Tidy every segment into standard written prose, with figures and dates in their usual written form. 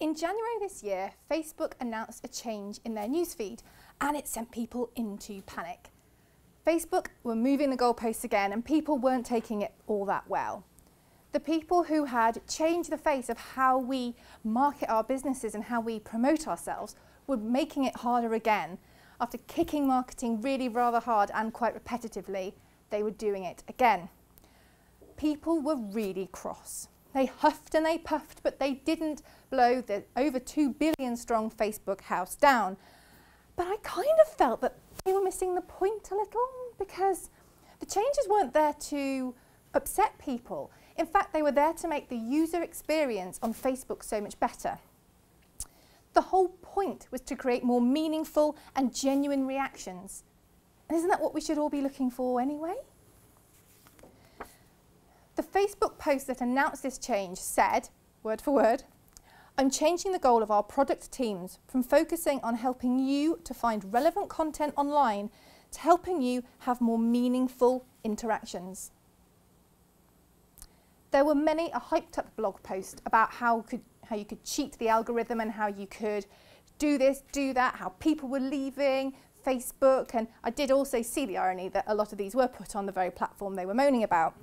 In January this year, Facebook announced a change in their newsfeed, and it sent people into panic. Facebook were moving the goalposts again, and people weren't taking it all that well. The people who had changed the face of how we market our businesses and how we promote ourselves were making it harder again. After kicking marketing really rather hard and quite repetitively, they were doing it again. People were really cross. They huffed and they puffed, but they didn't blow the over 2 billion strong Facebook house down. But I kind of felt that they were missing the point a little, because the changes weren't there to upset people. In fact, they were there to make the user experience on Facebook so much better. The whole point was to create more meaningful and genuine reactions. And isn't that what we should all be looking for anyway? The Facebook post that announced this change said, word for word, "I'm changing the goal of our product teams from focusing on helping you to find relevant content online to helping you have more meaningful interactions." There were many a hyped up blog post about how you could cheat the algorithm and how you could do this, do that, how people were leaving Facebook, and I did also see the irony that a lot of these were put on the very platform they were moaning about.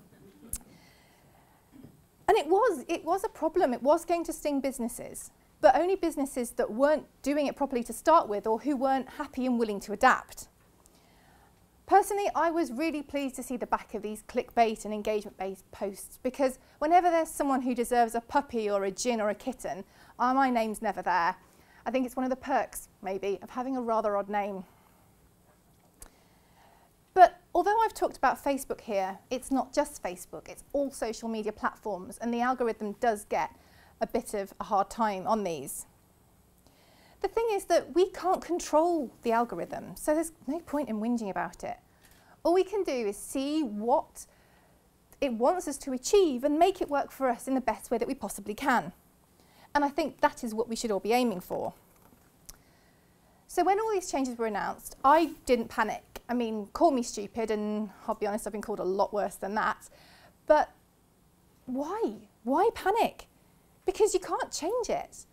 And it was a problem. It was going to sting businesses, but only businesses that weren't doing it properly to start with or who weren't happy and willing to adapt. Personally, I was really pleased to see the back of these clickbait and engagement-based posts, because whenever there's someone who deserves a puppy or a gin or a kitten, my name's never there. I think it's one of the perks, maybe, of having a rather odd name. But although I've talked about Facebook here, it's not just Facebook, it's all social media platforms, and the algorithm does get a bit of a hard time on these. The thing is that we can't control the algorithm, so there's no point in whinging about it. All we can do is see what it wants us to achieve and make it work for us in the best way that we possibly can. And I think that is what we should all be aiming for. So when all these changes were announced, I didn't panic. I mean, call me stupid, and I'll be honest, I've been called a lot worse than that. But why? Why panic? Because you can't change it.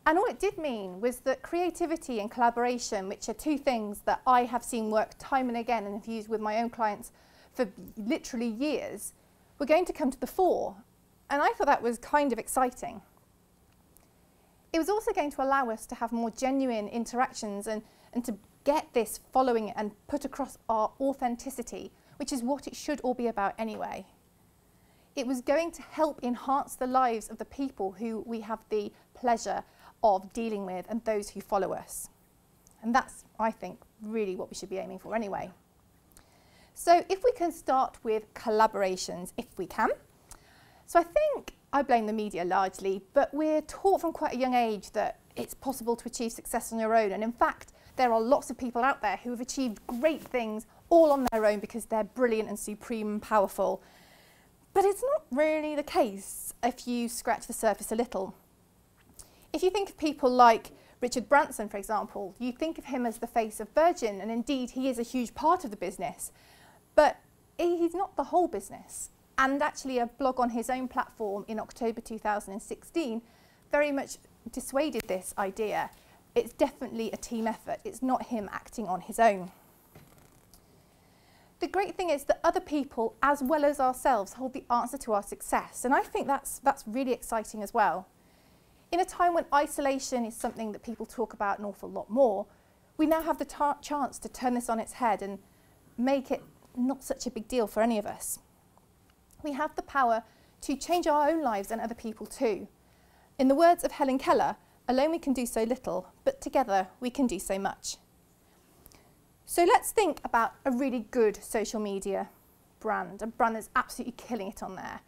And all it did mean was that creativity and collaboration, which are two things that I have seen work time and again and have used with my own clients for literally years, were going to come to the fore. And I thought that was kind of exciting. It was also going to allow us to have more genuine interactions and to get this following and put across our authenticity, which is what it should all be about anyway. It was going to help enhance the lives of the people who we have the pleasure of dealing with and those who follow us. And that's, I think, really what we should be aiming for anyway. So if we can start with collaborations, if we can. So I think I blame the media largely, but we're taught from quite a young age that it's possible to achieve success on your own. And in fact, there are lots of people out there who have achieved great things all on their own because they're brilliant and supreme and powerful. But it's not really the case if you scratch the surface a little. If you think of people like Richard Branson, for example, you think of him as the face of Virgin, and indeed he is a huge part of the business, but he's not the whole business. And actually a blog on his own platform in October 2016 very much dissuaded this idea. It's definitely a team effort. It's not him acting on his own. The great thing is that other people, as well as ourselves, hold the answer to our success. And I think that's really exciting as well. In a time when isolation is something that people talk about an awful lot more, we now have the chance to turn this on its head and make it not such a big deal for any of us. We have the power to change our own lives and other people too. In the words of Helen Keller, alone we can do so little, but together we can do so much. So let's think about a really good social media brand, a brand that's absolutely killing it on there.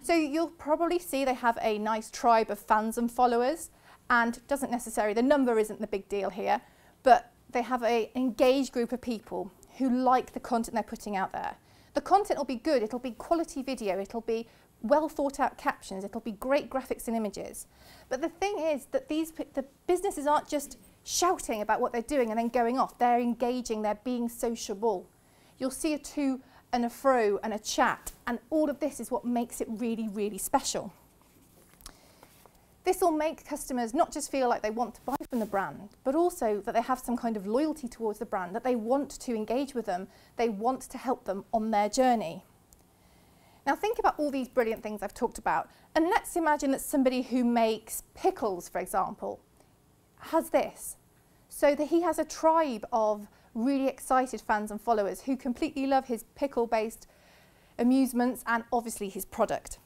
So you'll probably see they have a nice tribe of fans and followers, and doesn't necessarily, the number isn't the big deal here, but they have an engaged group of people who like the content they're putting out there. The content will be good, it'll be quality video, it'll be well thought out captions, it'll be great graphics and images. But the thing is that the businesses aren't just shouting about what they're doing and then going off, they're engaging, they're being sociable. You'll see a to and a fro and a chat, and all of this is what makes it really, really special. This will make customers not just feel like they want to buy from the brand, but also that they have some kind of loyalty towards the brand, that they want to engage with them, they want to help them on their journey. Now think about all these brilliant things I've talked about, and let's imagine that somebody who makes pickles, for example, has this. So that he has a tribe of really excited fans and followers who completely love his pickle-based amusements and obviously his product.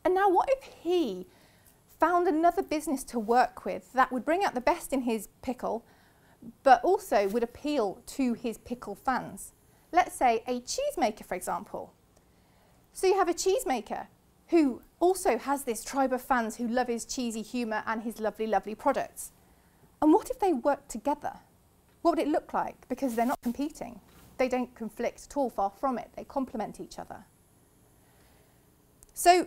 And now what if he found another business to work with that would bring out the best in his pickle, but also would appeal to his pickle fans? Let's say a cheesemaker, for example. So you have a cheesemaker who also has this tribe of fans who love his cheesy humour and his lovely, lovely products. And what if they worked together? What would it look like? Because they're not competing. They don't conflict at all, far from it. They complement each other. So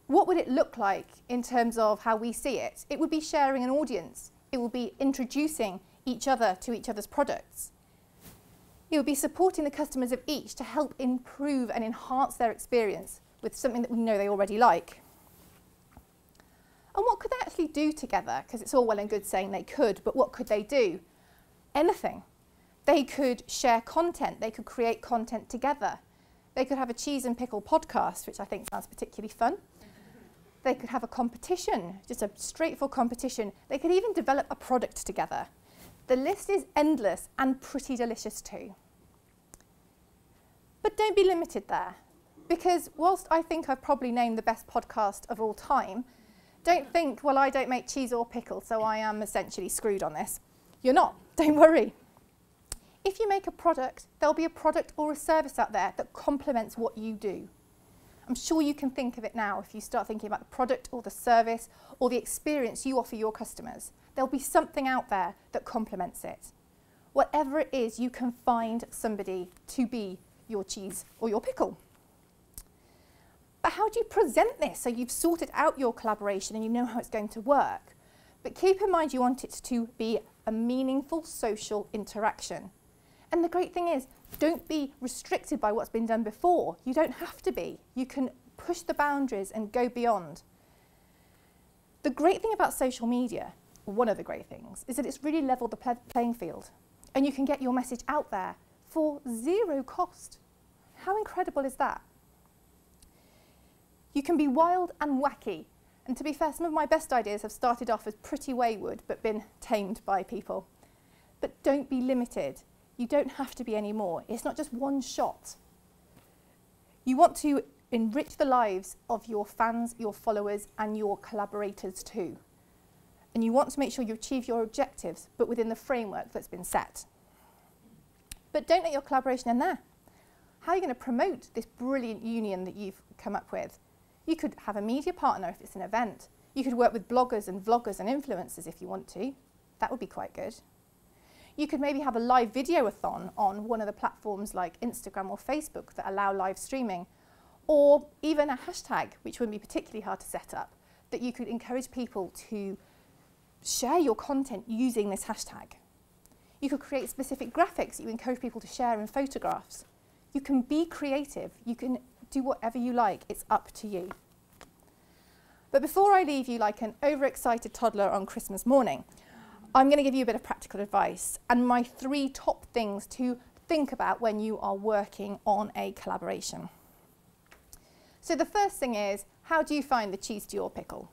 what would it look like in terms of how we see it? It would be sharing an audience. It would be introducing each other to each other's products. It would be supporting the customers of each to help improve and enhance their experience with something that we know they already like. And what could they actually do together? Because it's all well and good saying they could, but what could they do? Anything. They could share content. They could create content together. They could have a cheese and pickle podcast, which I think sounds particularly fun. They could have a competition, just a straightforward competition. They could even develop a product together. The list is endless and pretty delicious too. But don't be limited there, because whilst I think I've probably named the best podcast of all time, don't think, well, I don't make cheese or pickle, so I am essentially screwed on this. You're not, don't worry. If you make a product, there'll be a product or a service out there that complements what you do. I'm sure you can think of it now if you start thinking about the product or the service or the experience you offer your customers. There'll be something out there that complements it. Whatever it is, you can find somebody to be your cheese or your pickle. But how do you present this? So you've sorted out your collaboration and you know how it's going to work. But keep in mind you want it to be a meaningful social interaction. And the great thing is, don't be restricted by what's been done before. You don't have to be. You can push the boundaries and go beyond. The great thing about social media, one of the great things, is that it's really leveled the playing field. And you can get your message out there for zero cost. How incredible is that? You can be wild and wacky. And to be fair, some of my best ideas have started off as pretty wayward, but been tamed by people. But don't be limited. You don't have to be anymore. It's not just one shot. You want to enrich the lives of your fans, your followers, and your collaborators too. And you want to make sure you achieve your objectives, but within the framework that's been set. But don't let your collaboration end there. How are you going to promote this brilliant union that you've come up with? You could have a media partner if it's an event. You could work with bloggers and vloggers and influencers if you want to. That would be quite good. You could maybe have a live video-a-thon on one of the platforms like Instagram or Facebook that allow live streaming, or even a hashtag, which wouldn't be particularly hard to set up, that you could encourage people to share your content using this hashtag. You could create specific graphics that you encourage people to share in photographs. You can be creative. You can do whatever you like. It's up to you. But before I leave you like an overexcited toddler on Christmas morning, I'm going to give you a bit of practical advice and my 3 top things to think about when you are working on a collaboration. So the first thing is, how do you find the cheese to your pickle?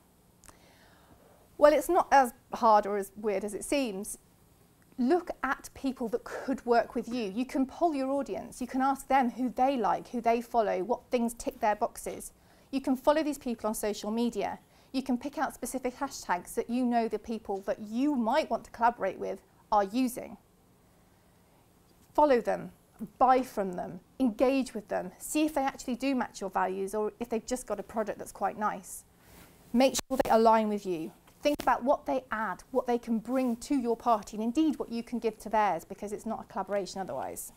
Well, it's not as hard or as weird as it seems. Look at people that could work with you. You can poll your audience. You can ask them who they like, who they follow, what things tick their boxes. You can follow these people on social media. You can pick out specific hashtags that you know the people that you might want to collaborate with are using. Follow them, buy from them, engage with them, see if they actually do match your values or if they've just got a product that's quite nice. Make sure they align with you. Think about what they add, what they can bring to your party, and indeed what you can give to theirs, because it's not a collaboration otherwise.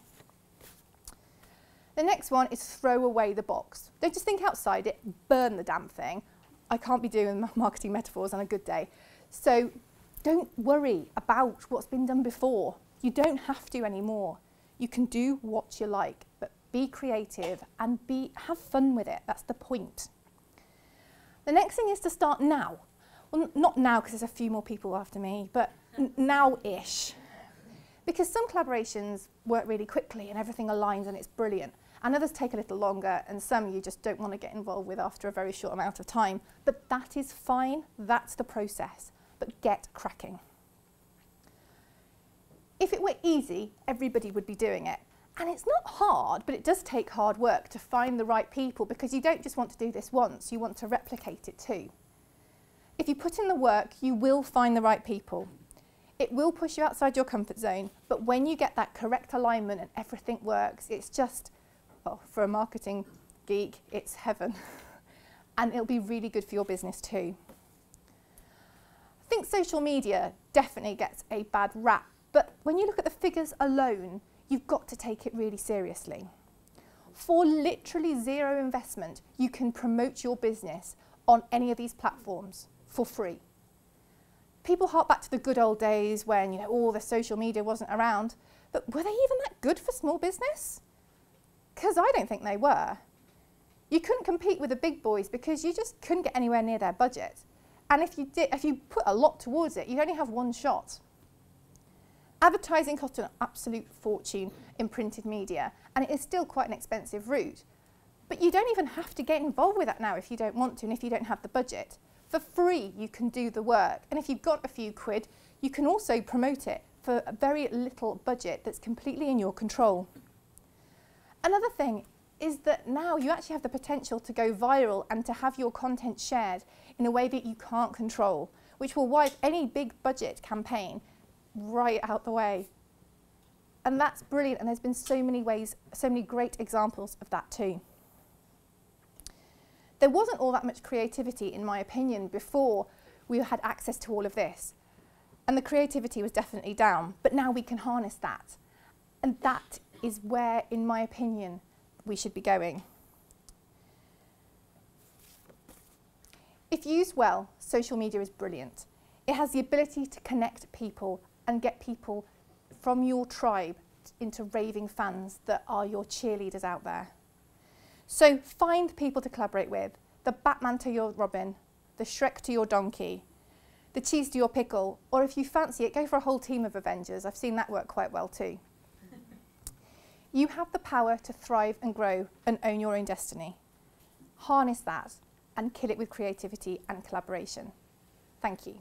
The next one is throw away the box. Don't just think outside it, burn the damn thing. I can't be doing marketing metaphors on a good day. So don't worry about what's been done before. You don't have to anymore. You can do what you like, but be creative and have fun with it. That's the point. The next thing is to start now. Well, not now because there's a few more people after me, but now-ish. Because some collaborations work really quickly and everything aligns and it's brilliant. And others take a little longer, and some you just don't want to get involved with after a very short amount of time. But that is fine, that's the process. But get cracking. If it were easy, everybody would be doing it. And it's not hard, but it does take hard work to find the right people, because you don't just want to do this once, you want to replicate it too. If you put in the work, you will find the right people. It will push you outside your comfort zone, but when you get that correct alignment and everything works, it's just, well, for a marketing geek, it's heaven. And it'll be really good for your business too. I think social media definitely gets a bad rap, but when you look at the figures alone, you've got to take it really seriously. For literally zero investment, you can promote your business on any of these platforms for free. People hark back to the good old days when, all the social media wasn't around, but were they even that good for small business? Because I don't think they were. You couldn't compete with the big boys because you just couldn't get anywhere near their budget. And if you put a lot towards it, you'd only have one shot. Advertising cost an absolute fortune in printed media, and it is still quite an expensive route. But you don't even have to get involved with that now if you don't want to and if you don't have the budget. For free, you can do the work. And if you've got a few quid, you can also promote it for a very little budget that's completely in your control. Another thing is that now you actually have the potential to go viral and to have your content shared in a way that you can't control, which will wipe any big budget campaign right out the way. And that's brilliant, and there's been so many great examples of that too. There wasn't all that much creativity, in my opinion, before we had access to all of this. And the creativity was definitely down, but now we can harness that. And that is where, in my opinion, we should be going. If used well, social media is brilliant. It has the ability to connect people and get people from your tribe into raving fans that are your cheerleaders out there. So find people to collaborate with, the Batman to your Robin, the Shrek to your donkey, the cheese to your pickle, or if you fancy it, go for a whole team of Avengers. I've seen that work quite well too. You have the power to thrive and grow and own your own destiny. Harness that and kill it with creativity and collaboration. Thank you.